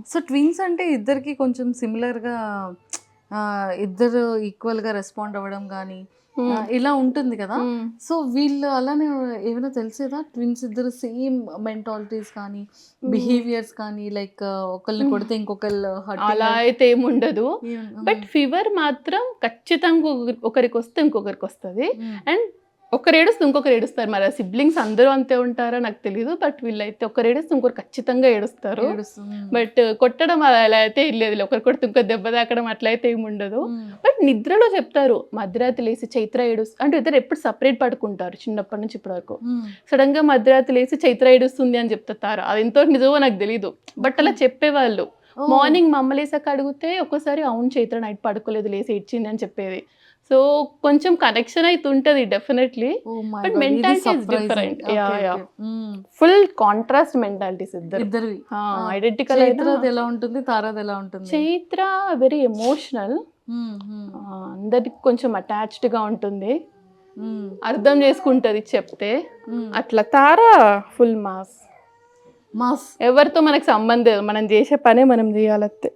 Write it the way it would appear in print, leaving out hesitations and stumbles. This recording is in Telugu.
సో ట్విన్స్ అంటే ఇద్దరికి కొంచెం సిమిలర్గా ఇద్దరు ఈక్వల్గా రెస్పాండ్ అవ్వడం కానీ ఇలా ఉంటుంది కదా. సో వీళ్ళు అలానే ఏమైనా తెలిసేదా ట్విన్స్ ఇద్దరు సేమ్ మెంటాలిటీస్ కానీ బిహేవియర్స్ కానీ లైక్ ఒకరిని కొడితే ఇంకొకళ్ళు అలా అయితే ఏముండదు. బట్ ఫీవర్ మాత్రం ఖచ్చితంగా ఒకరికి వస్తే ఇంకొకరికి వస్తుంది. అండ్ ఒకరు ఏడుస్తే ఇంకొకరు ఏడుస్తారు. మరి సిబ్లింగ్స్ అందరూ అంతే ఉంటారా నాకు తెలియదు. బట్ వీళ్ళైతే ఒకరు ఏడుస్తే ఇంకొకరు ఖచ్చితంగా ఏడుస్తారు. బట్ కొట్టడం అలా అయితే లేదు. ఒకరు కొడితే ఇంకో దెబ్బ తాకడం అట్లా అయితే ఏమి ఉండదు. బట్ నిద్రలో చెప్తారు మధ్యరాత్రి లేసి చైత్ర ఏడుస్తుంది అంటే ఇద్దరు ఎప్పుడు సపరేట్ పడుకుంటారు చిన్నప్పటి నుంచి ఇప్పటి వరకు. సడన్ గా మధ్యరాత్రి లేసి చైత్ర ఏడుస్తుంది అని చెప్తారు. అది ఎంతో నిజమో నాకు తెలియదు. బట్ అలా చెప్పేవాళ్ళు. మార్నింగ్ మా అమ్మ లేసాక అడిగితే ఒక్కోసారి అవును చైత్ర నైట్ పడుకోలేదు లేసి ఇచ్చింది అని చెప్పేది. సో కొంచెం కనెక్షన్ అయితే ఉంటుంది definitely. But mentality is different. Full contrast mentalities ఇద్దరు. ఐడెంటికల్ ఎలా ఉంటుంది, తారాది ఎలా ఉంటుంది? చైత్ర వెరీ ఎమోషనల్, అందరికి కొంచెం అటాచ్డ్ గా ఉంటుంది, అర్థం చేసుకుంటది చెప్తే. అట్లా తారా ఫుల్ మాస్. ఎవరితో మనకు సంబంధం, మనం చేసే పనే మనం చేయాలంతే.